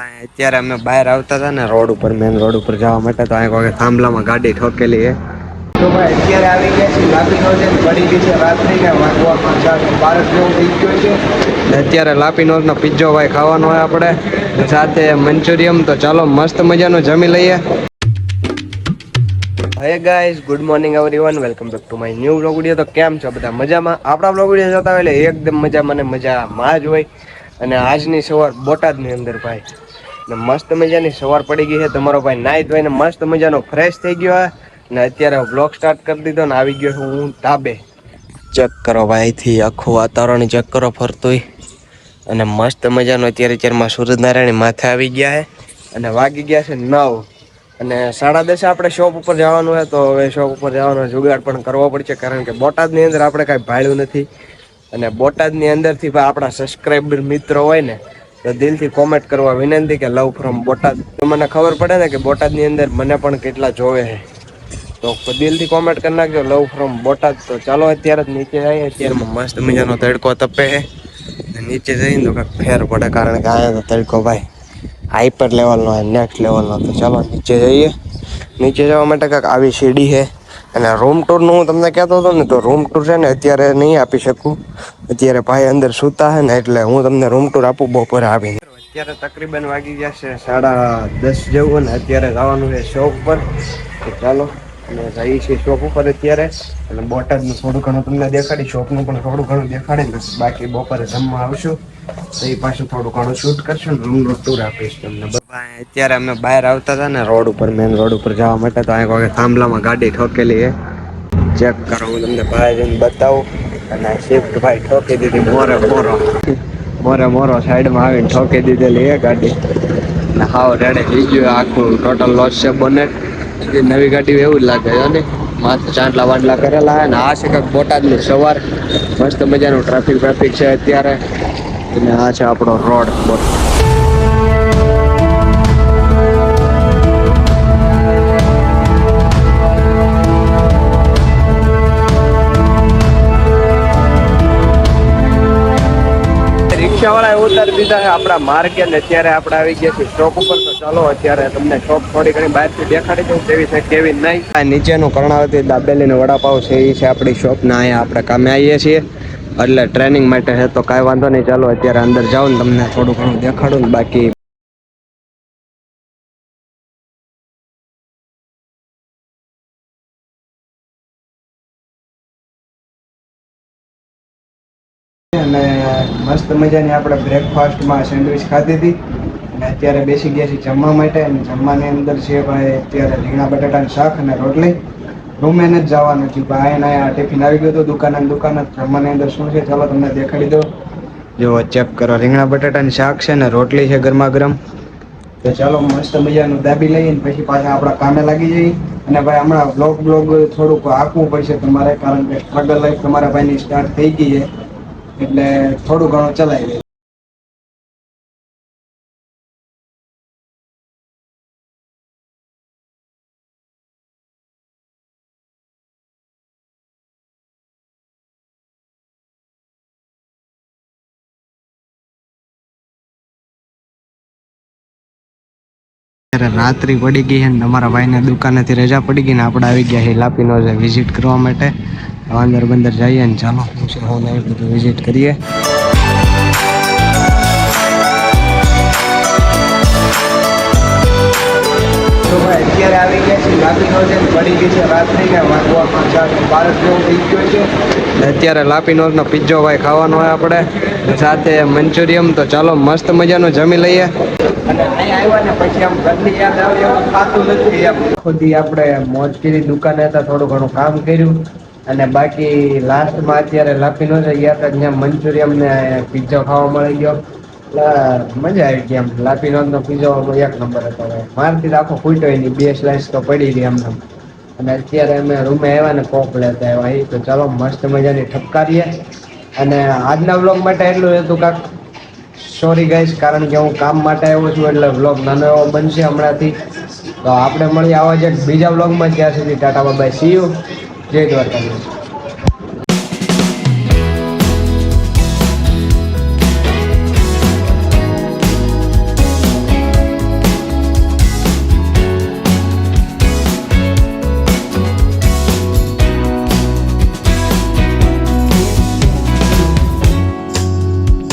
અત્યારે અમે બહાર આવતા હતા ને રોડ ઉપર મેન રોડ ઉપર જવા માટે તો અહીં થાંભલામાં ગાડી ઠોકેલી છે. તો ભાઈ અત્યારે આવી ગયા છે લાપી નોંધ પડી ગઈ છે રાત્રિ ને વાગવામાં 12 જેવું થઈ ગયું છે. અત્યારે લાપી નોંધ નો પિઝ્ઝો ભાઈ ખાવાનો હોય આપણે સાથે મંચુરિયમ. તો ચાલો મસ્ત મજાનું જમી લઈએ. Hey guys, good morning everyone, welcome back to my new vlog video. તો કેમ છો બધા મજામાં? આપણા વ્લોગ વિડિયો જોતા હોય એટલે એકદમ મજામાં ને મજામાં જ હોય. અને આજની સવાર બોટાદની અંદર ભાઈ ને મસ્ત મજાની સવાર પડી ગઈ છે. તમારો ભાઈ નાઈ ધોઈને મસ્ત મજાનો ફ્રેશ થઈ ગયો હોય ને અત્યારે વ્લોગ સ્ટાર્ટ કરી દીધો ને આવી ગયો હું ધાબે. ચેક કરો ભાઈ, થી આખું વાતાવરણ ચેક કરો ફરતુંય. અને મસ્ત મજાનો અત્યારે અત્યારમાં સૂરજનારાયણ માથે આવી ગયા છે અને વાગી ગયા છે 9 અને 10:30 આપણે શોપ ઉપર જવાનું હોય. તો હવે શોપ ઉપર જવાનો જુગાડ પણ કરવો પડશે, કારણ કે બોટાદની અંદર આપણે કાંઈ ભાડ્યું નથી. અને બોટાદની અંદરથી આપણા સબસ્ક્રાઈબર મિત્રો હોય ને તો દિલથી કોમેન્ટ કરવા વિનંતી કે લવ ફ્રોમ બોટાદ. તો મને ખબર પડે ને કે બોટાદની અંદર મને પણ કેટલા જોવે છે. તો દિલથી કોમેન્ટ કરી નાખજો લવ ફ્રોમ બોટાદ. તો ચાલો અત્યારે જ નીચે જઈએ. અત્યારમાં મસ્ત મજાનો તડકો તપે છે. નીચે જઈને તો કાંઈક ફેર પડે, કારણ કે અહીંયા તો તડકો ભાઈ હાઈપર લેવલનો, નેક્સ્ટ લેવલનો. તો ચાલો નીચે જઈએ. નીચે જવા માટે કાંઈક આવી સીડી છે. અને રૂમ ટૂરનું હું તમને કહેતો હતો ને, તો રૂમ ટૂર છે ને અત્યારે નહીં આપી શકું. અત્યારે ભાઈ અંદર સૂતા છે ને, એટલે હું તમને રૂમ ટૂર આપું બપોરે આવીને. અત્યારે તકરીબન વાગી ગયા છે 10:30 જેવું ને અત્યારે જવાનું છે શોપ પર. તો ચાલો અને જઈએ છીએ શોપ ઉપર અત્યારે. અને બોટાદનું થોડું ઘણું તમને દેખાડી, શોપનું પણ થોડું ઘણું દેખાડી. બાકી બપોરે જમવા આવશું તો એ પાછું થોડું ઘણું શૂટ કરશું ને રૂમનું ટૂર આપીશ તમને. અત્યારે અમે બહાર આવતા હતા ને રોડ ઉપર મેન રોડ ઉપર જવા માટે તો અહીં થાંભલામાં ગાડી ઠોકેલી છે. ચેક કરો, હું તમને બહાર જઈને બતાવું. અને શિફ્ટ ભાઈ ઠોકી દીધી મોરે મોરો સાઈડમાં આવીને ઠોકી દીધેલી એ ગાડી. ને હાવ રેડે થઈ ગયું આખું ટોટલ લોસ છે બોનેટ. નવી ગાડી એવું જ લાગે છે ને, માથે ચાંટલા વાંટલા કરેલા હે. ને આ છે કંઈક બોટાદની સવાર, મસ્ત મજાનું ટ્રાફિક છે અત્યારે. અને આ છે આપણો રોડ. રિક્ષાવાળાએ ઉતારી દીધા છે આપણા માર્ગે ને અત્યારે આપણે આવી ગયા છીએ શોપ ઉપર. તો ચાલો અત્યારે તમને શોપ થોડી ઘણી બહારથી દેખાડી દઉં કેવી છે કેવી નહીં. નીચેનું કર્ણાવતી દાબેલીનો વડાપાવ છે એ છે આપણી શોપ ને. અહીંયા આપણે કામે આવીએ છીએ એટલે ટ્રેનિંગ માટે છે. તો કાંઈ વાંધો નહીં, ચાલો અત્યારે અંદર જાઉં ને તમને થોડું ઘણું દેખાડું ને. બાકી અને મસ્ત મજાની આપણે બ્રેકફાસ્ટમાં સેન્ડવિચ ખાધી હતી. અને અત્યારે બેસી ગયા છીએ જમવા માટે. અને જમવાની અંદર છે ભાઈ અત્યારે રીંગણા બટાટાનું શાક અને રોટલી. રૂમે જ જવાનું છે ભાઈ. અહીંયા ટિફિન આવી ગયું હતું દુકાન. જમવાની અંદર શું છે ચાલો તમને દેખાડી દો. જો ચેક કરો, રીંગણા બટાટાનું શાક છે ને રોટલી છે ગરમા ગરમ. તો ચાલો મસ્ત મજાનું દાબી લઈએ ને પછી પાછા આપણા કામે લાગી જઈએ. અને ભાઈ હમણાં બ્લોગ થોડુંક આંકવું પડશે તમારે, કારણ કે સ્ટ્રગલ લાઈફ તમારા ભાઈની સ્ટાર્ટ થઈ ગઈ છે. એટલે થોડું ઘણું ચલાવી દે. રાત્રિ પડી ગઈ છે ને અમારા ભાઈને દુકાનેથી રજા પડી ગઈ ને આપણે આવી ગયા છે લાપીનો વિઝિટ કરવા માટે. અંદર બંદર જઈએ ને ચાલો હું નહીં બધું વિઝિટ કરીએ. તો ભાઈ અત્યારે આવી ગયા છે લાપીનો પડી ગઈ છે રાત્રિ ને વાગવામાં 12 જેવું થઈ ગયું છે. અત્યારે લાપીનોઝનો પિઝ્ઝો ભાઈ ખાવાનો હોય આપણે સાથે મંચુરિયમ. તો ચાલો મસ્ત મજાનું જમી લઈએ. અને અહીંયા આવ્યા ને પછી આમ ઘરની યાદ આવે એવું ખાતું નથી. એમ ખુદી આપણે મોજ કરી, દુકાને હતા થોડું ઘણું કામ કર્યું. અને બાકી લાસ્ટમાં અત્યારે લાપીનોઝ ગયા હતા, ત્યાં મંચુરિયમ ને પિઝ્ઝો ખાવા મળી ગયો. મજા આવી ગઈ. એમ લાપીનોઝનો પિઝ્ઝો એક નંબર હતો. મારથી આખો ફૂટ્યો એની 2 સ્લાઇસ તો પડી ગઈ એમને. અને અત્યારે અમે રૂમે આવ્યા ને કોક લેતા આવ્યા. તો ચાલો મસ્ત મજાની ઠપકારીએ. અને આજના વ્લોગ માટે એટલું હતું કાંક. સોરી ગાઈસ, કારણ કે હું કામ માટે આવ્યો છું એટલે વ્લોગ નાનો એવો બનશે હમણાંથી. તો આપણે મળીએ આવા જ એક બીજા વ્લોગમાં. ત્યાં સુધી Tata bye bye, C you, જય દ્વારકાધીશ.